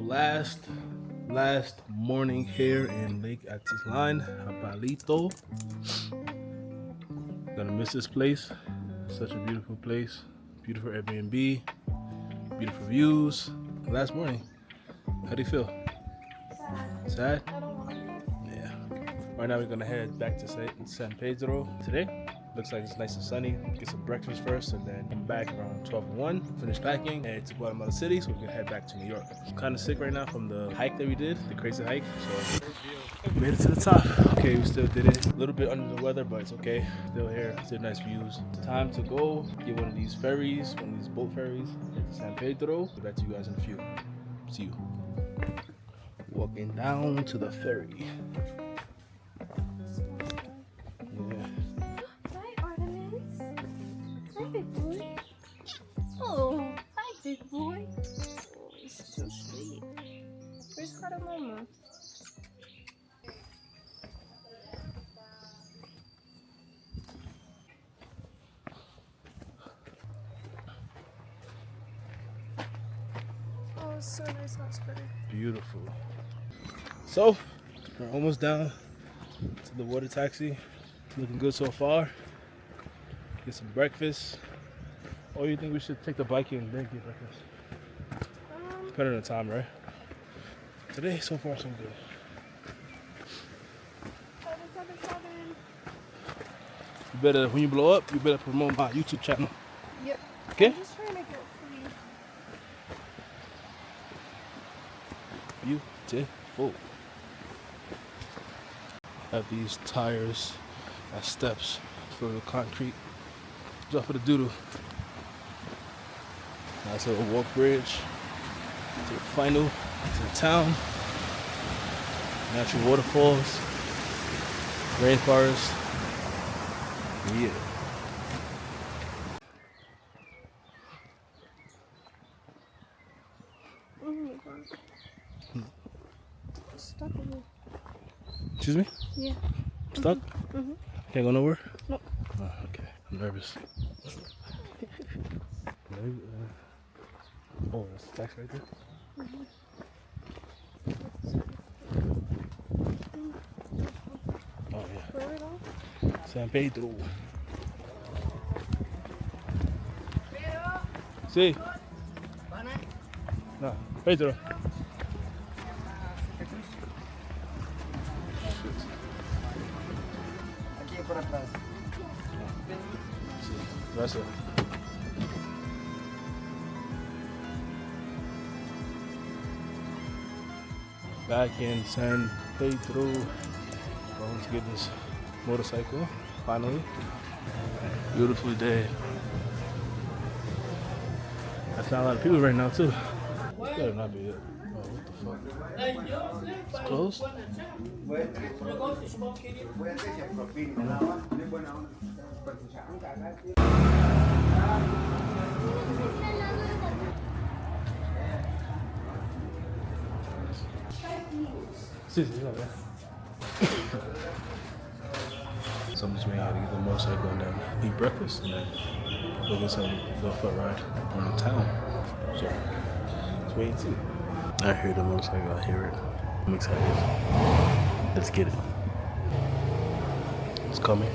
last morning here in Lake Atitlan, Apalito. Gonna miss this place. Such a beautiful place. Beautiful Airbnb. Beautiful views. Last morning. How do you feel? Sad? Yeah. Right now we're gonna head back to San Pedro today. Looks like it's nice and sunny. Get some breakfast first and then come back around 12:01. Finish packing, head to Guatemala City so we can head back to New York. I'm kind of sick right now from the hike that we did, the crazy hike. So we made it to the top. Okay, we still did it. A little bit under the weather, but it's okay. Still here, still nice views. Time to go get one of these ferries, one of these boat ferries to San Pedro. Get back to you guys in a few. See you. Walking down to the ferry. Oh, hi, big boy. Oh, he's so sweet. Where's Cardamomo? Oh, it's so nice hot spring. Beautiful. So, we're almost down to the water taxi. Looking good so far. Get some breakfast. Or you think we should take the bike and then get breakfast? Depending on the time, right? Today, so far, so good. 777. You better, when you blow up, you better promote my YouTube channel. Yep. Okay? I'm just trying to get free. Beautiful. Have these tires as steps for the concrete. Just for the doodle. Nice little walk bridge to the final, to the town. Natural waterfalls, rainforest. Yeah. Oh my god. Stuck in here. Excuse me? Yeah. Stuck? Mm-hmm. Can't go nowhere? Nope. Oh, okay. I'm nervous. Oh, that's the tax right there? Oh, yeah. Where are we going? San Pedro. Sí. No, Pedro. Aquí por atrás. Gracias. Back in San Pedro. Let's get this motorcycle finally. Beautiful day. I found a lot of people right now too. This better not be it. Oh, what the fuck? It's closed? Sí, sí, yeah. So I'm just waiting here to get the motorcycle and then eat breakfast and then go get some little foot ride around town. So just wait and see. I hear the motorcycle, I hear it. I'm excited. Let's get it. It's coming.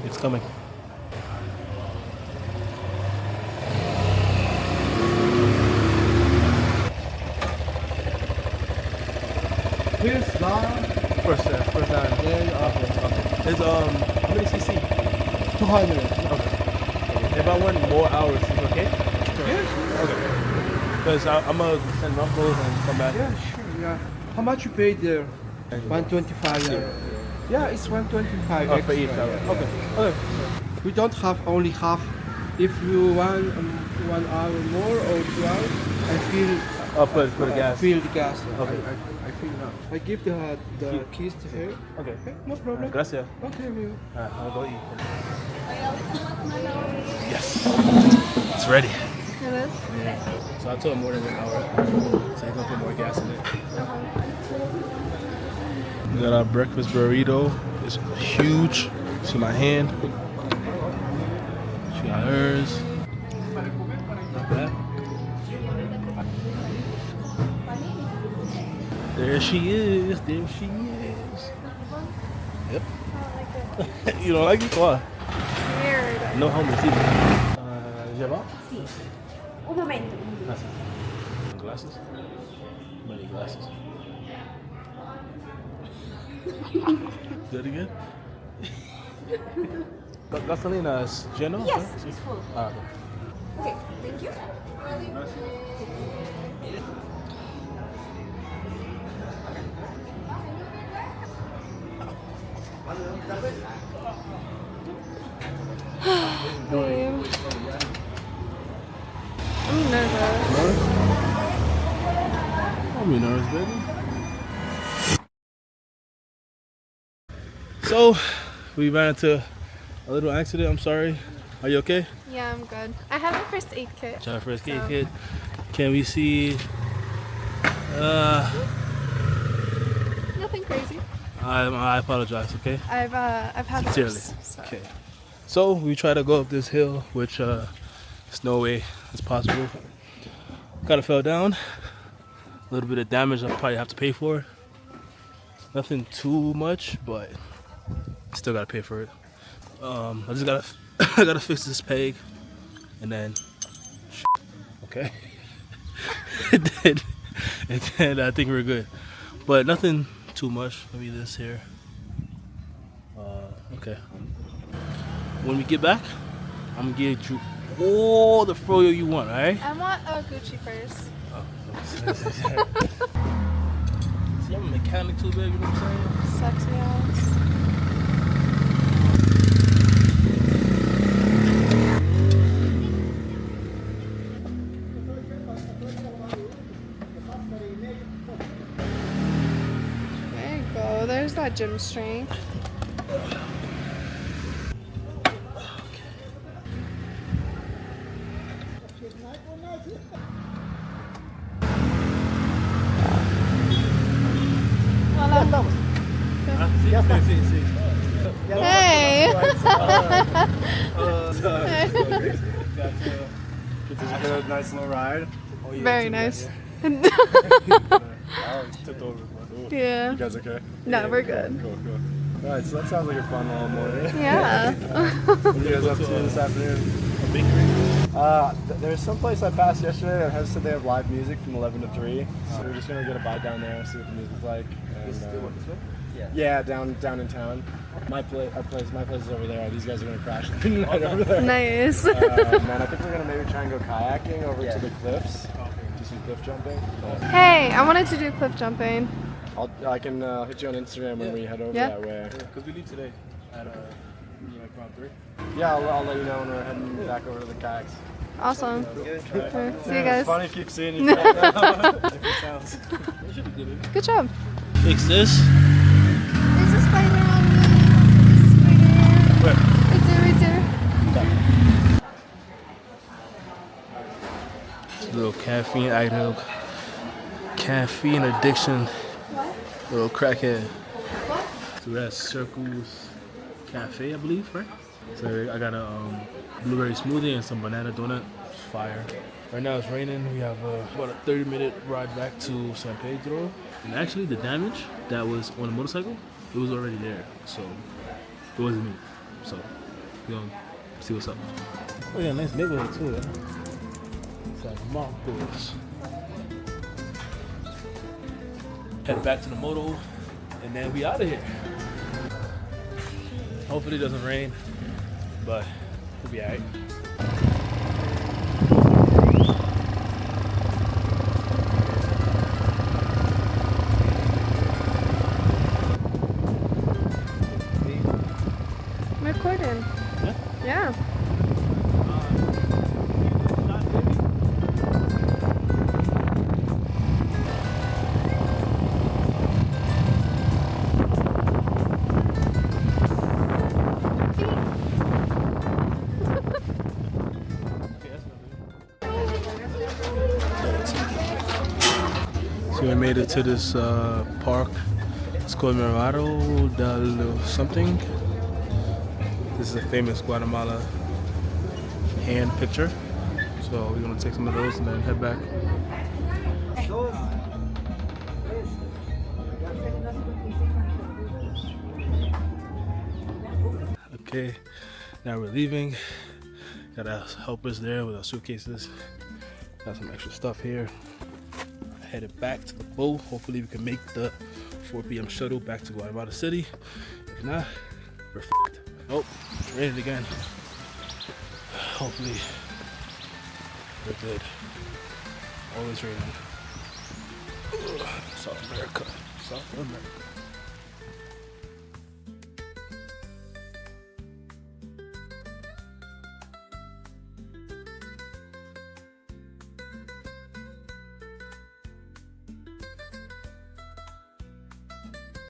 It's coming. First down. First down. Yeah, okay. It's how many cc? 200. Okay. If I want more hours, is it okay? Yes. Okay. Because I'm gonna send ruffles and come back. Yeah, sure. Yeah. How much you paid there? 125. Yeah, it's 125. Oh, for each extra, hour. yeah. Okay. Okay. We don't have only half. If you want 1 hour more or 2 hours, I feel. I'll put the gas. Fill the gas. Okay. I feel now. I give the keys to her. Okay. Okay, no problem. Gracias. Okay, we. I'll go eat. Yes. It's ready. It is? Yeah. So I told him more than 1 hour. So he's gonna put more gas in it. We got our breakfast burrito. It's huge. See my hand. She got hers. Not bad. There she is. There she is. Yep. You don't like it? Why? Weird. No helmets either. Jada? Sì. Un momento. Glasses? Many glasses. Do it again? Gasolina is lleno? Yes, it's full. Ah, okay. Okay, thank you. Babe. I'm nervous. Nervous? Don't be nervous, baby. So, we ran into a little accident. I'm sorry. Are you okay? Yeah, I'm good. I have a first aid kit. Try first aid So- kit. Can we see? Nothing crazy. I apologize. Okay. I've had Sincerely. worse. So. Okay. So we try to go up this hill, which there's no way it's possible. Kind of fell down. A little bit of damage I'll probably have to pay for. Nothing too much, but still gotta pay for it. I just gotta I gotta fix this peg, and then okay, and then I think we're good. But nothing too much. Maybe this here. Okay. When we get back, I'm gonna get you all the froyo you want, alright? I want a Gucci purse. See, I'm a mechanic too, baby, you know what I'm saying? Sexy ass. There you go. There's that gym strength. Hey! Nice little ride. Very nice. Tipped over. Yeah. You guys okay? No, we're good. Cool. Alright, so that sounds like a fun little morning. Yeah. What are you guys up to this afternoon? A bakery? There's some place I passed yesterday that has said they have live music from 11 to 3. So we're just gonna get a bite down there and see what the music's like. And, yeah, down in town. My place is over there. These guys are gonna crash right over there. Nice. Man, I think we're gonna maybe try and go kayaking over to the cliffs. Do some cliff jumping. Hey, I wanted to do cliff jumping. I can hit you on Instagram when we head over Yeah. that way. Because we leave today at like around 3. Yeah, I'll let you know when we're heading back over to the kayaks. Awesome. Okay, see you It's guys. funny if keep seeing you. Different sounds. Good job. Fix this. There's a spider on me. There's a spider. Where? Right there. Little caffeine item. Caffeine addiction. Little crackhead. So we're at Circles Cafe, I believe, right? So I got a blueberry smoothie and some banana donut. It's fire. Right now it's raining. We have about a 30-minute ride back to San Pedro. And actually the damage that was on the motorcycle, it was already there. So it wasn't me. So we're gonna see what's up. Oh yeah, nice neighborhood too. It's like mountains. Head back to the moto, and then we out of here. Hopefully it doesn't rain, but we'll be alright. I'm recording. Yeah. So we made it to this park. It's called Merado del something. This is a famous Guatemala hand picture. So we're gonna take some of those and then head back. Okay, now we're leaving. Got our helpers there with our suitcases. Got some extra stuff here. Headed back to the boat. Hopefully we can make the 4 p.m. shuttle back to Guatemala City. If not, we're f***ed. Oh, it's raining again. Hopefully we're good. Always raining. South America. South America.